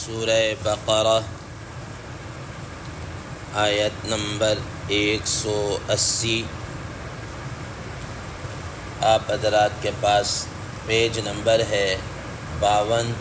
سورہ بقرہ آیت نمبر 180۔ آپ حضرات کے پاس پیج نمبر ہے 52،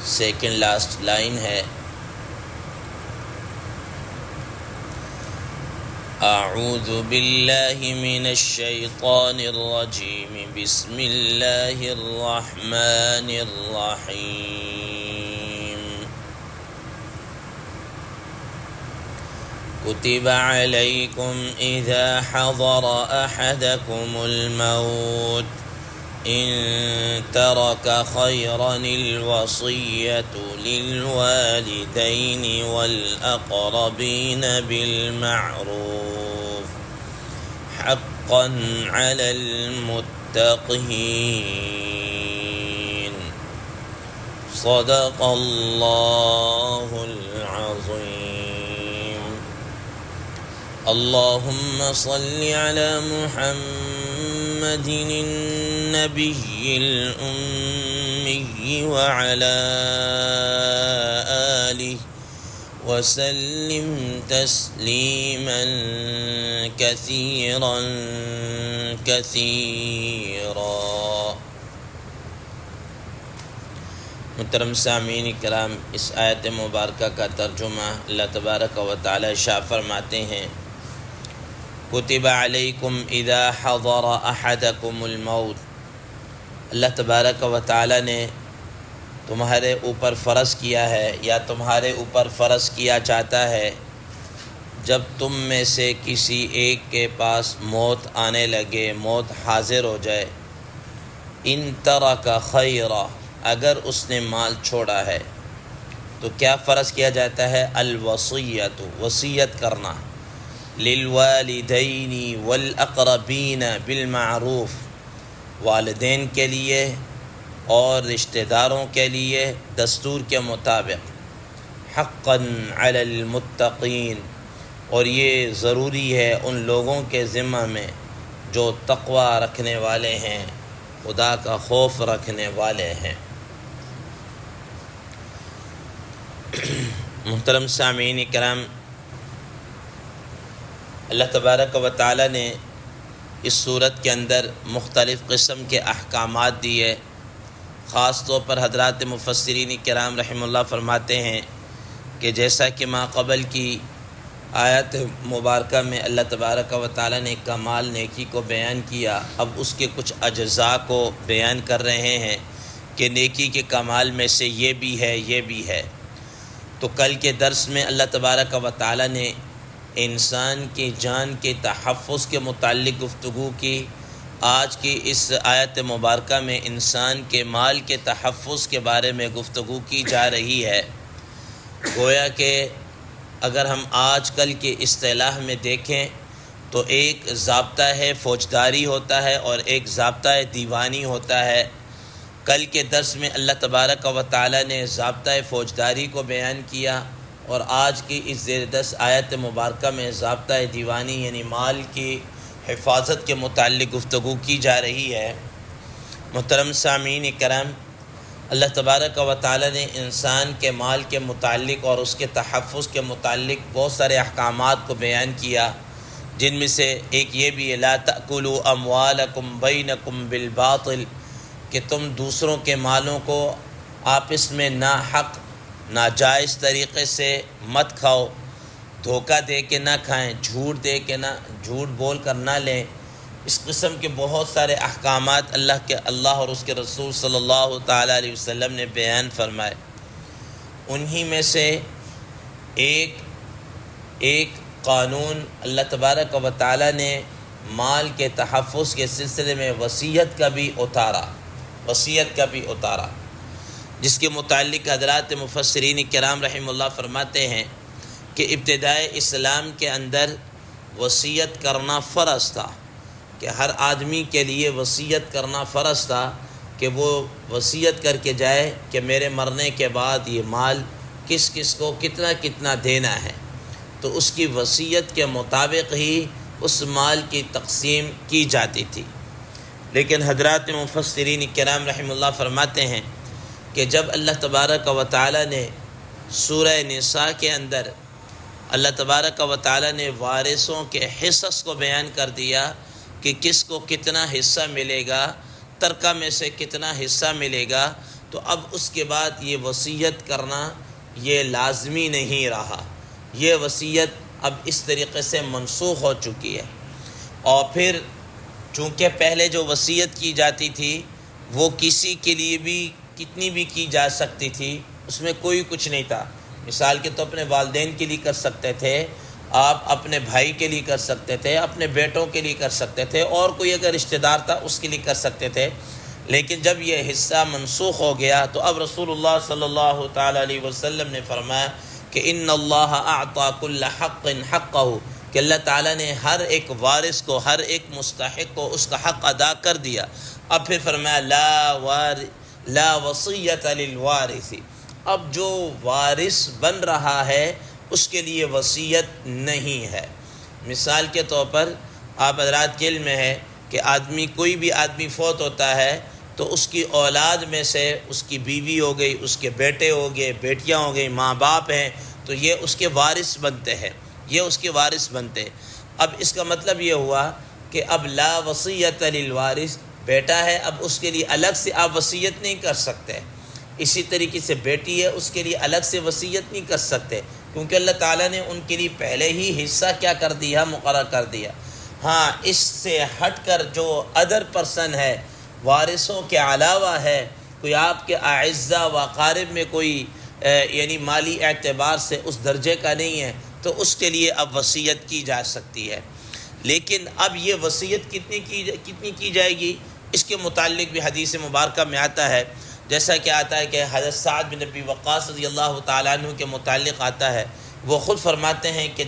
سیکنڈ لاسٹ لائن ہے۔ اعوذ باللہ من الشیطان الرجیم، بسم اللہ الرحمن الرحیم۔ کتب علیکم اذا حضر احدکم الموت ان ترک خیرا الوصیۃ للوالدین والاقربین بالمعروف حقا علی المتقین، صدق اللہ العظیم۔ اللہم صل علی محمد النبی الأمی وعلى آلہ وسلم تسلیما کثیرا کثیرا۔ محترم سامعین کرام، اس آیت مبارکہ کا ترجمہ اللہ تبارک و تعالی ارشاد فرماتے ہیں، کتب علیکم اذا حضر احدکم الموت۔ اللہ تبارک و تعالی نے تمہارے اوپر فرض کیا ہے یا تمہارے اوپر فرض کیا جاتا ہے جب تم میں سے کسی ایک کے پاس موت آنے لگے، موت حاضر ہو جائے، ان ترک خیرا، اگر اس نے مال چھوڑا ہے تو کیا فرض کیا جاتا ہے؟ الوصیۃ، وصیت کرنا، للوالدین والاقربین بالمعروف، والدین کے لیے اور رشتہ داروں کے لیے دستور کے مطابق، حقا علی المتقین، اور یہ ضروری ہے ان لوگوں کے ذمہ میں جو تقوی رکھنے والے ہیں، خدا کا خوف رکھنے والے ہیں۔ محترم سامعین کرام، اللہ تبارک و تعالی نے اس صورت کے اندر مختلف قسم کے احکامات دیے۔ خاص طور پر حضرات مفسرین کرام رحمہ اللہ فرماتے ہیں کہ جیسا کہ ما قبل کی آیت مبارکہ میں اللہ تبارک و تعالی نے کمال نیکی کو بیان کیا، اب اس کے کچھ اجزاء کو بیان کر رہے ہیں کہ نیکی کے کمال میں سے یہ بھی ہے، یہ بھی ہے۔ تو کل کے درس میں اللہ تبارک و تعالی نے انسان کی جان کے تحفظ کے متعلق گفتگو کی۔ آج کی اس آیت مبارکہ میں انسان کے مال کے تحفظ کے بارے میں گفتگو کی جا رہی ہے۔ گویا کہ اگر ہم آج کل کے اصطلاح میں دیکھیں تو ایک ضابطہ ہے فوجداری ہوتا ہے اور ایک ضابطہ دیوانی ہوتا ہے۔ کل کے درس میں اللہ تبارک و تعالی نے ضابطہ فوجداری کو بیان کیا، اور آج کی اس زیر دس آیت مبارکہ میں ضابطہ دیوانی یعنی مال کی حفاظت کے متعلق گفتگو کی جا رہی ہے۔ محترم سامعین کرام، اللہ تبارک و تعالی نے انسان کے مال کے متعلق اور اس کے تحفظ کے متعلق بہت سارے احکامات کو بیان کیا، جن میں سے ایک یہ بھی ہے، لا تأکلوا اموالکم بینکم بالباطل، کہ تم دوسروں کے مالوں کو آپس میں ناحق ناجائز طریقے سے مت کھاؤ، دھوکہ دے کے نہ کھائیں، جھوٹ دے کے نہ، جھوٹ بول کر نہ لیں۔ اس قسم کے بہت سارے احکامات اللہ اور اس کے رسول صلی اللہ تعالیٰ علیہ وسلم نے بیان فرمائے۔ انہی میں سے ایک قانون اللہ تبارک و تعالیٰ نے مال کے تحفظ کے سلسلے میں وصیت کا بھی اتارا، جس کے متعلق حضرات مفسرین کرام رحمہ اللہ فرماتے ہیں کہ ابتدائے اسلام کے اندر وصیت کرنا فرض تھا، کہ ہر آدمی کے لیے وصیت کرنا فرض تھا کہ وہ وصیت کر کے جائے کہ میرے مرنے کے بعد یہ مال کس کس کو کتنا کتنا دینا ہے، تو اس کی وصیت کے مطابق ہی اس مال کی تقسیم کی جاتی تھی۔ لیکن حضرات مفسرین کرام رحمہ اللہ فرماتے ہیں کہ جب اللہ تبارک و تعالی نے سورہ نساء کے اندر اللہ تبارک و تعالی نے وارثوں کے حصص کو بیان کر دیا کہ کس کو کتنا حصہ ملے گا، ترکہ میں سے کتنا حصہ ملے گا، تو اب اس کے بعد یہ وصیت کرنا یہ لازمی نہیں رہا، یہ وصیت اب اس طریقے سے منسوخ ہو چکی ہے۔ اور پھر چونکہ پہلے جو وصیت کی جاتی تھی وہ کسی کے لیے بھی کتنی بھی کی جا سکتی تھی، اس میں کوئی کچھ نہیں تھا۔ مثال کے تو اپنے والدین کے لیے کر سکتے تھے آپ، اپنے بھائی کے لیے کر سکتے تھے، اپنے بیٹوں کے لیے کر سکتے تھے، اور کوئی اگر رشتہ دار تھا اس کے لیے کر سکتے تھے۔ لیکن جب یہ حصہ منسوخ ہو گیا تو اب رسول اللہ صلی اللہ تعالیٰ علیہ وسلم نے فرمایا کہ ان اللہ اعطى كل حق حقہ، کہ اللہ تعالیٰ نے ہر ایک وارث کو، ہر ایک مستحق کو اس کا حق ادا کر دیا۔ اب پھر فرمایا لا وصیۃ للوارث، اب جو وارث بن رہا ہے اس کے لیے وصیت نہیں ہے۔ مثال کے طور پر آپ حضرات کے علم میں ہے کہ کوئی بھی آدمی فوت ہوتا ہے تو اس کی اولاد میں سے اس کی بیوی ہو گئی، اس کے بیٹے ہو گئے، بیٹیاں ہو گئی، ماں باپ ہیں، تو یہ اس کے وارث بنتے ہیں، یہ اس کے وارث بنتے ہیں۔ اب اس کا مطلب یہ ہوا کہ اب لا وصیۃ للوارث، بیٹا ہے اب اس کے لیے الگ سے آپ وصیت نہیں کر سکتے، اسی طریقے سے بیٹی ہے اس کے لیے الگ سے وصیت نہیں کر سکتے، کیونکہ اللہ تعالیٰ نے ان کے لیے پہلے ہی حصہ کیا کر دیا، مقرر کر دیا۔ ہاں اس سے ہٹ کر جو ادر پرسن ہے، وارثوں کے علاوہ ہے، کوئی آپ کے اعزاء و اقارب میں کوئی یعنی مالی اعتبار سے اس درجے کا نہیں ہے، تو اس کے لیے اب وصیت کی جا سکتی ہے۔ لیکن اب یہ وصیت کتنی کی جائے گی، اس کے متعلق بھی حدیث مبارکہ میں آتا ہے، جیسا کہ آتا ہے کہ حضرت سعد بن ابی وقاص رضی اللہ تعالیٰ عنہ کے متعلق آتا ہے، وہ خود فرماتے ہیں کہ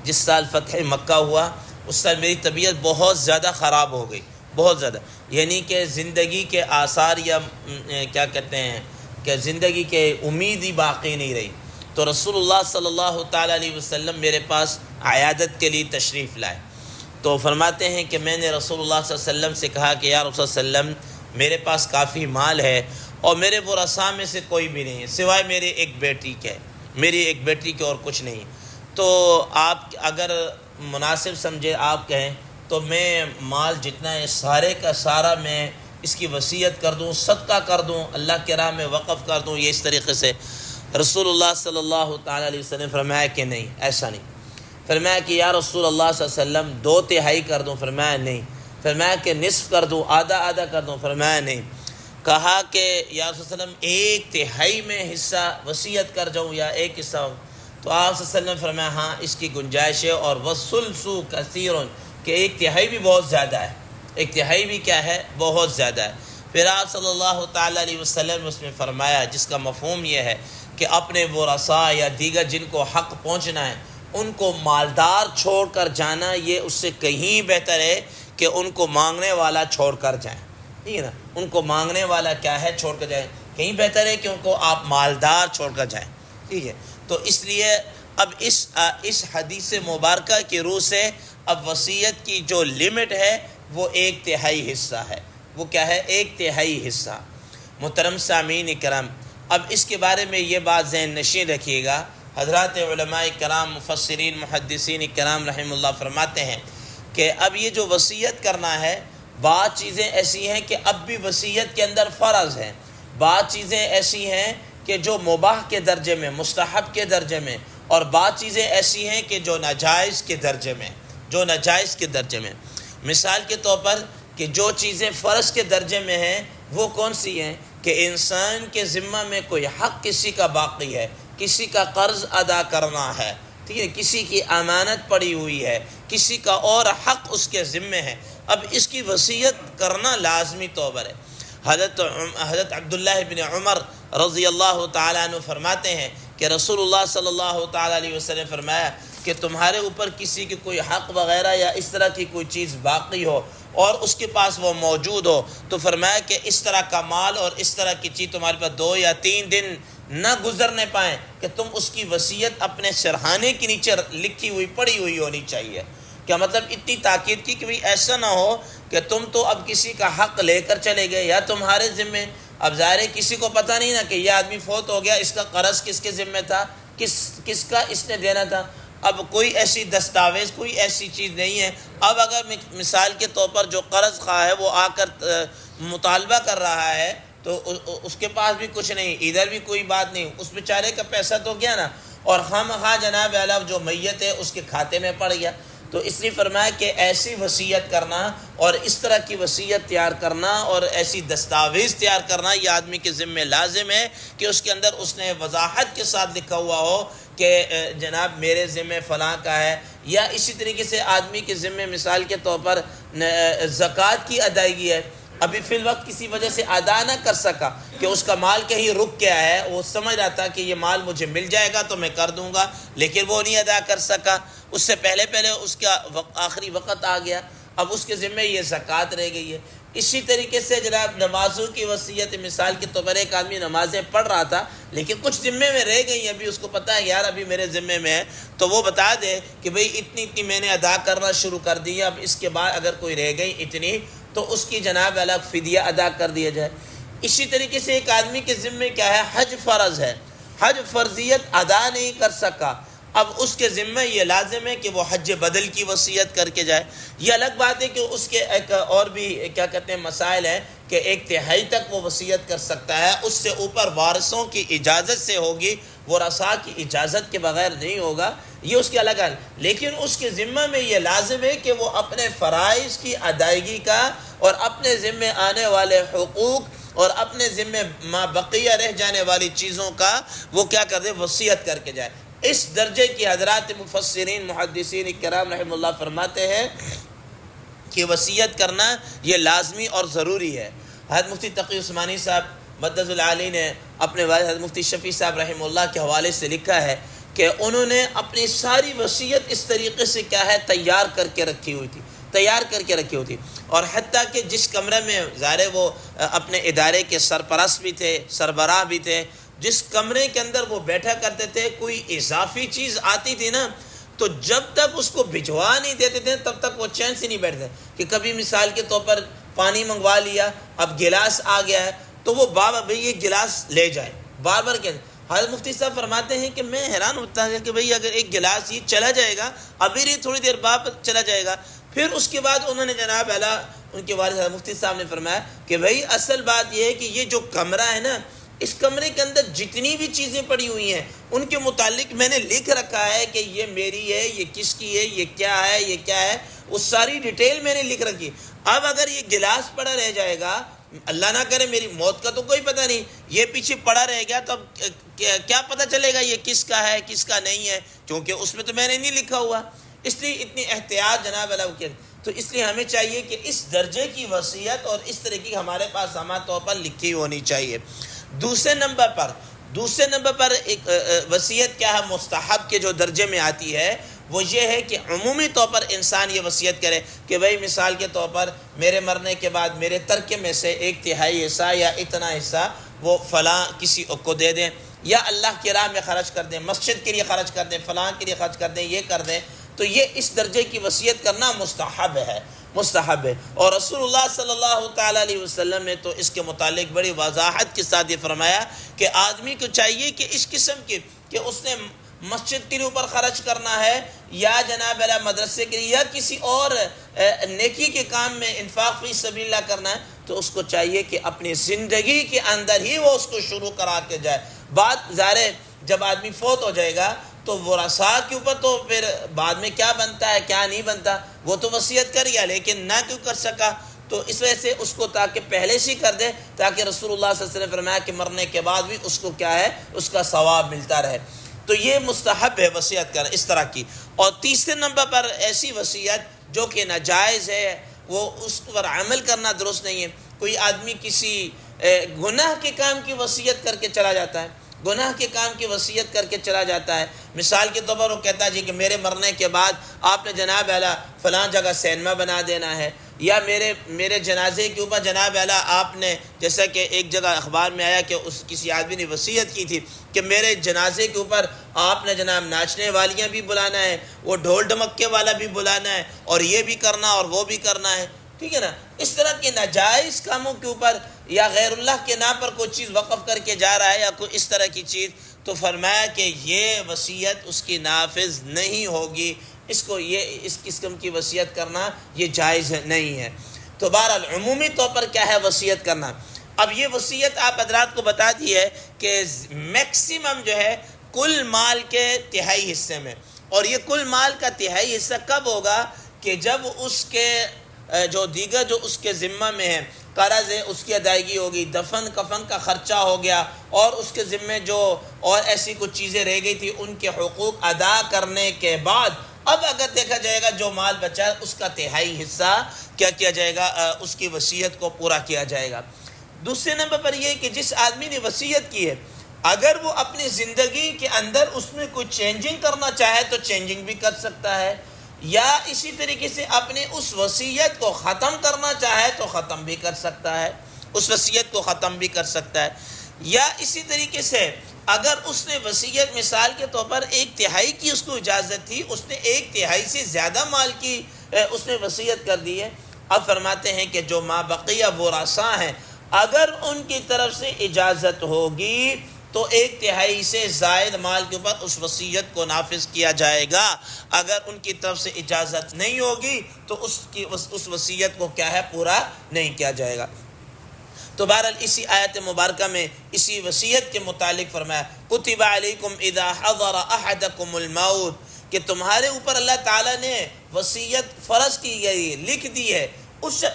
جس سال فتح مکہ ہوا اس سال میری طبیعت بہت زیادہ خراب ہو گئی، بہت زیادہ، یعنی کہ زندگی کے آثار یا کیا کہتے ہیں کہ زندگی کے امید ہی باقی نہیں رہی، تو رسول اللہ صلی اللہ تعالیٰ علیہ وسلم میرے پاس عیادت کے لیے تشریف لائے۔ تو فرماتے ہیں کہ میں نے رسول اللہ صلی اللہ علیہ وسلم سے کہا کہ یا رسول اللہ علیہ وسلم میرے پاس کافی مال ہے اور میرے ورثاء میں سے کوئی بھی نہیں ہے سوائے میری ایک بیٹی کے اور کچھ نہیں، تو آپ اگر مناسب سمجھے آپ کہیں تو میں مال جتنا ہے سارے کا سارا میں اس کی وصیت کر دوں، صدقہ کر دوں، اللہ کے راہ میں وقف کر دوں، یہ اس طریقے سے۔ رسول اللہ صلی اللہ تعالیٰ علیہ وسلم فرمایا کہ نہیں، ایسا نہیں۔ فرمایا کہ یا رسول اللہ صلی اللہ علیہ وسلم 2/3 کر دوں، فرمایا نہیں۔ فرمایا کہ نصف کر دوں، آدھا کر دوں، فرمایا نہیں۔ کہا کہ یا رسول اللہ علیہ وسلم 1/3 میں حصہ وصیت کر جاؤں یا ایک حصہ ہو، تو آپ صلی اللہ علیہ وسلم فرمایا ہاں اس کی گنجائش ہے، اور وَالثُّلُثُ كَثِيرٌ، کہ 1/3 بھی بہت زیادہ ہے، 1/3 بھی کیا ہے، بہت زیادہ ہے۔ پھر آپ صلی اللہ تعالیٰ علیہ وسلم نے اس میں فرمایا، جس کا مفہوم یہ ہے کہ اپنے ورثاء یا دیگر جن کو حق پہنچنا ہے ان کو مالدار چھوڑ کر جانا یہ اس سے کہیں بہتر ہے کہ ان کو مانگنے والا چھوڑ کر جائیں، ٹھیک ہے نا، ان کو مانگنے والا کیا ہے، چھوڑ کر جائیں، کہیں بہتر ہے کہ ان کو آپ مالدار چھوڑ کر جائیں، ٹھیک ہے۔ تو اس لیے اب اس حدیث مبارکہ کی روح سے اب وصیت کی جو لمٹ ہے وہ 1/3 حصہ ہے، وہ کیا ہے، 1/3 حصہ۔ محترم سامعین کرام، اب اس کے بارے میں یہ بات ذہن نشین رکھیے گا، حضرات علماء کرام، مفسرین، محدثین کرام رحم اللہ فرماتے ہیں کہ اب یہ جو وصیت کرنا ہے، بعض چیزیں ایسی ہیں کہ اب بھی وصیت کے اندر فرض ہیں، بعض چیزیں ایسی ہیں کہ جو مباح کے درجے میں، مستحب کے درجے میں، اور بعض چیزیں ایسی ہیں کہ جو ناجائز کے درجے میں، مثال کے طور پر کہ جو چیزیں فرض کے درجے میں ہیں وہ کون سی ہیں کہ انسان کے ذمہ میں کوئی حق کسی کا باقی ہے، کسی کا قرض ادا کرنا ہے، ٹھیک ہے، کسی کی امانت پڑی ہوئی ہے، کسی کا اور حق اس کے ذمے ہے، اب اس کی وصیت کرنا لازمی طور پر ہے۔ حضرت عبداللہ بن عمر رضی اللہ تعالیٰ عنہ فرماتے ہیں کہ رسول اللہ صلی اللہ تعالیٰ علیہ وسلم فرمایا کہ تمہارے اوپر کسی کی کوئی حق وغیرہ یا اس طرح کی کوئی چیز باقی ہو اور اس کے پاس وہ موجود ہو، تو فرمایا کہ اس طرح کا مال اور اس طرح کی چیز تمہارے پاس 2 یا 3 دن نہ گزرنے پائیں کہ تم اس کی وصیت اپنے سرہانے کے نیچے لکھی ہوئی پڑی ہوئی ہونی چاہیے۔ کیا مطلب اتنی تاکید کی کہ ایسا نہ ہو کہ تم تو اب کسی کا حق لے کر چلے گئے یا تمہارے ذمے اب ظاہر ہے کسی کو پتہ نہیں نا کہ یہ آدمی فوت ہو گیا، اس کا قرض کس کے ذمہ تھا، کس کا اس نے دینا تھا۔ اب کوئی ایسی دستاویز، کوئی ایسی چیز نہیں ہے۔ اب اگر مثال کے طور پر جو قرض خواہ ہے وہ آ کر مطالبہ کر رہا ہے تو اس کے پاس بھی کچھ نہیں، ادھر بھی کوئی بات نہیں، اس بیچارے کا پیسہ تو گیا نا، اور خواہ جناب اعلیٰ جو میت ہے اس کے کھاتے میں پڑ گیا۔ تو اس لیے فرمایا کہ ایسی وصیت کرنا اور اس طرح کی وصیت تیار کرنا اور ایسی دستاویز تیار کرنا یہ آدمی کے ذمہ لازم ہے کہ اس کے اندر اس نے وضاحت کے ساتھ لکھا ہوا ہو کہ جناب میرے ذمہ فلاں کا ہے۔ یا اسی طریقے سے آدمی کے ذمہ مثال کے طور پر زکوٰۃ کی ادائیگی ہے، ابھی فی الوقت کسی وجہ سے ادا نہ کر سکا کہ اس کا مال کہیں رک گیا ہے، وہ سمجھ رہا تھا کہ یہ مال مجھے مل جائے گا تو میں کر دوں گا، لیکن وہ نہیں ادا کر سکا، اس سے پہلے اس کا آخری وقت آ گیا، اب اس کے ذمہ یہ زکوٰۃ رہ گئی ہے۔ اسی طریقے سے جناب نمازوں کی وصیت، مثال کے طور پر ایک آدمی نمازیں پڑھ رہا تھا لیکن کچھ ذمے میں رہ گئی، ابھی اس کو پتہ ہے یار ابھی میرے ذمے میں ہے، تو وہ بتا دے کہ بھئی اتنی میں نے ادا کرنا شروع کر دی ہے، اب اس کے بعد اگر کوئی رہ گئی اتنی تو اس کی جناب الگ فدیہ ادا کر دیا جائے۔ اسی طریقے سے ایک آدمی کے ذمے کیا ہے، حج فرض ہے، حج فرضیت ادا نہیں کر سکا، اب اس کے ذمہ یہ لازم ہے کہ وہ حج بدل کی وصیت کر کے جائے۔ یہ الگ بات ہے کہ اس کے ایک اور بھی کیا کہتے ہیں مسائل ہیں کہ 1/3 تک وہ وصیت کر سکتا ہے، اس سے اوپر وارثوں کی اجازت سے ہوگی، ورثاء کی اجازت کے بغیر نہیں ہوگا، یہ اس کے الگ ہے۔ لیکن اس کے ذمہ میں یہ لازم ہے کہ وہ اپنے فرائض کی ادائیگی کا اور اپنے ذمہ آنے والے حقوق اور اپنے ذمہ ما بقیہ رہ جانے والی چیزوں کا وہ کیا کر دے، وصیت کر کے جائے۔ اس درجے کی حضرات مفسرین محدثین کرام رحم اللہ فرماتے ہیں کہ وصیت کرنا یہ لازمی اور ضروری ہے۔ حضرت مفتی تقی عثمانی صاحب مدد العالی نے اپنے والد حضرت مفتی شفیع صاحب رحم اللہ کے حوالے سے لکھا ہے کہ انہوں نے اپنی ساری وصیت اس طریقے سے کیا ہے تیار کر کے رکھی ہوئی تھی، اور حتیٰ کہ جس کمرے میں ظاہر وہ اپنے ادارے کے سرپرست بھی تھے، سربراہ بھی تھے، جس کمرے کے اندر وہ بیٹھا کرتے تھے، کوئی اضافی چیز آتی تھی نا تو جب تک اس کو بھجوا نہیں دیتے تھے تب تک وہ چین سے نہیں بیٹھتے، کہ کبھی مثال کے طور پر پانی منگوا لیا، اب گلاس آ گیا ہے تو وہ بابا بھئی یہ گلاس لے جائیں، بار بار کہتے ہیں۔ حضرت مفتی صاحب فرماتے ہیں کہ میں حیران ہوتا ہے کہ بھئی اگر ایک گلاس یہ چلا جائے گا، ابھی نہیں تھوڑی دیر بعد چلا جائے گا، پھر اس کے بعد انہوں نے جناب اعلیٰ ان کے والد حضرت مفتی صاحب نے فرمایا کہ بھئی اصل بات یہ ہے کہ یہ جو کمرہ ہے نا، اس کمرے کے اندر جتنی بھی چیزیں پڑی ہوئی ہیں ان کے متعلق میں نے لکھ رکھا ہے کہ یہ میری ہے، یہ کس کی ہے، یہ کیا ہے، وہ ساری ڈیٹیل میں نے لکھ رکھی۔ اب اگر یہ گلاس پڑا رہ جائے گا، اللہ نہ کرے میری موت کا تو کوئی پتہ نہیں، یہ پیچھے پڑا رہ گیا تو اب کیا پتہ چلے گا یہ کس کا ہے کس کا نہیں ہے، کیونکہ اس میں تو میں نے نہیں لکھا ہوا۔ اس لیے اتنی احتیاط جناب اللہ کی، تو اس لیے ہمیں چاہیے کہ اس درجے کی وصیت اور اس طرح کی ہمارے پاس عام طور پر لکھی ہونی چاہیے۔ دوسرے نمبر پر ایک وصیت کیا ہے مستحب کے جو درجے میں آتی ہے، وہ یہ ہے کہ عمومی طور پر انسان یہ وصیت کرے کہ بھئی مثال کے طور پر میرے مرنے کے بعد میرے ترکے میں سے 1/3 حصہ یا اتنا حصہ وہ فلاں کسی کو دے دیں، یا اللہ کی راہ میں خرچ کر دیں، مسجد کے لیے خرچ کر دیں، فلاں کے لیے خرچ کر دیں، یہ کر دیں۔ تو یہ اس درجے کی وصیت کرنا مستحب ہے۔ اور رسول اللہ صلی اللہ تعالیٰ علیہ وسلم نے تو اس کے متعلق بڑی وضاحت کے ساتھ یہ فرمایا کہ آدمی کو چاہیے کہ اس قسم کی کہ اس نے مسجد کے اوپر خرچ کرنا ہے یا جناب علی مدرسے کے لیے یا کسی اور نیکی کے کام میں انفاق فی سبیل اللہ کرنا ہے، تو اس کو چاہیے کہ اپنی زندگی کے اندر ہی وہ اس کو شروع کرا کے جائے۔ بات ظاہر ہے جب آدمی فوت ہو جائے گا تو ورثاء کے اوپر تو پھر بعد میں کیا بنتا ہے کیا نہیں بنتا، وہ تو وصیت کر گیا لیکن نہ کیوں کر سکا، تو اس وجہ سے اس کو تاکہ پہلے سے کر دے تاکہ رسول اللہ صلی اللہ علیہ وسلم نے فرمایا کہ مرنے کے بعد بھی اس کو کیا ہے اس کا ثواب ملتا رہے۔ تو یہ مستحب ہے وصیت کرنا اس طرح کی۔ اور تیسرے نمبر پر ایسی وصیت جو کہ ناجائز ہے، وہ اس پر عمل کرنا درست نہیں ہے۔ کوئی آدمی کسی گناہ کے کام کی وصیت کر کے چلا جاتا ہے، گناہ کے کام کی وصیت کر کے چلا جاتا ہے، مثال کے طور پر وہ کہتا ہے جی کہ میرے مرنے کے بعد آپ نے جناب اعلیٰ فلاں جگہ سینما بنا دینا ہے، یا میرے جنازے کے اوپر جناب اعلیٰ آپ نے، جیسا کہ ایک جگہ اخبار میں آیا کہ کسی آدمی نے وصیت کی تھی کہ میرے جنازے کے اوپر آپ نے جناب ناچنے والیاں بھی بلانا ہے، وہ ڈھول ڈھمکے والا بھی بلانا ہے، اور یہ بھی کرنا اور وہ بھی کرنا ہے۔ ٹھیک ہے نا. اس طرح کے ناجائز کاموں کے اوپر یا غیر اللہ کے نام پر کوئی چیز وقف کر کے جا رہا ہے یا کوئی اس طرح کی چیز، تو فرمایا کہ یہ وصیت اس کی نافذ نہیں ہوگی. اس کو اس قسم کی وصیت کرنا یہ جائز نہیں ہے. تو بہرحال عمومی طور پر کیا ہے وصیت کرنا. اب یہ وصیت آپ حضرات کو بتا دی ہے کہ میکسیمم جو ہے کل مال کے تہائی حصے میں، اور یہ کل مال کا تہائی حصہ کب ہوگا کہ جب اس کے جو دیگر جو اس کے ذمہ میں ہے، قرض ہے اس کی ادائیگی ہوگی، دفن کفن کا خرچہ ہو گیا، اور اس کے ذمے جو اور ایسی کچھ چیزیں رہ گئی تھی ان کے حقوق ادا کرنے کے بعد اب اگر دیکھا جائے گا جو مال بچا ہے اس کا تہائی حصہ کیا کیا جائے گا، اس کی وصیت کو پورا کیا جائے گا. دوسرے نمبر پر یہ کہ جس آدمی نے وصیت کی ہے اگر وہ اپنی زندگی کے اندر اس میں کوئی چینجنگ کرنا چاہے تو چینجنگ بھی کر سکتا ہے، یا اسی طریقے سے اپنے اس وصیت کو ختم کرنا چاہے تو ختم بھی کر سکتا ہے، اس وصیت کو ختم بھی کر سکتا ہے. یا اسی طریقے سے اگر اس نے وصیت مثال کے طور پر 1/3 کی اس کو اجازت تھی، اس نے 1/3 سے زیادہ مال کی اس نے وصیت کر دی ہے. اب فرماتے ہیں کہ جو ما بقیہ ورثاء ہیں اگر ان کی طرف سے اجازت ہوگی تو 1/3 سے زائد مال کے اوپر اس وصیت کو نافذ کیا جائے گا. اگر ان کی طرف سے اجازت نہیں ہوگی تو اس وصیت کو کیا ہے پورا نہیں کیا جائے گا. تو بہرحال اسی آیت مبارکہ میں اسی وصیت کے متعلق فرمایا کتب علیکم اذا حضر احدکم الموت، کہ تمہارے اوپر اللہ تعالیٰ نے وصیت فرض کی گئی، لکھ دی ہے.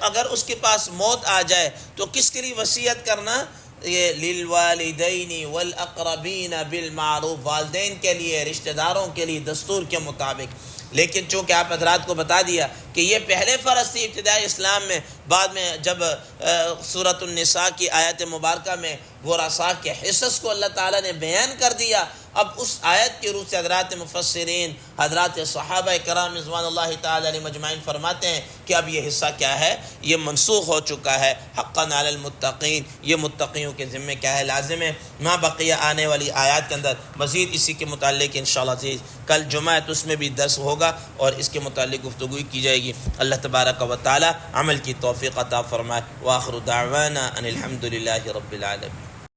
اگر اس کے پاس موت آ جائے تو کس کے لیے وصیت کرنا؟ یہ للوالدین والاقربین بالمعروف، والدین کے لیے، رشتہ داروں کے لیے دستور کے مطابق. لیکن چونکہ آپ حضرات کو بتا دیا کہ یہ پہلے فرض تھی ابتدائی اسلام میں، بعد میں جب سورۃ النساء کی آیت مبارکہ میں ورثاء کے حصص کو اللہ تعالیٰ نے بیان کر دیا، اب اس آیت کی روح سے حضرات مفسرین، حضرات صحابہ کرام رضوان اللہ تعالیٰ علیہ مجمعین فرماتے ہیں کہ اب یہ حصہ کیا ہے، یہ منسوخ ہو چکا ہے. حقاً علی المتقین، یہ متقیوں کے ذمے کیا ہے، لازم ہے. ما بقیہ آنے والی آیات کے اندر مزید اسی کے متعلق انشاءاللہ عزیز کل جمعہ ہے تو اس میں بھی درس ہوگا اور اس کے متعلق گفتگو کی جائے گی. اللہ تبارک و تعالی عمل کی توفیق عطا فرمائے. وآخر دعوانا ان الحمد للہ رب العالمین.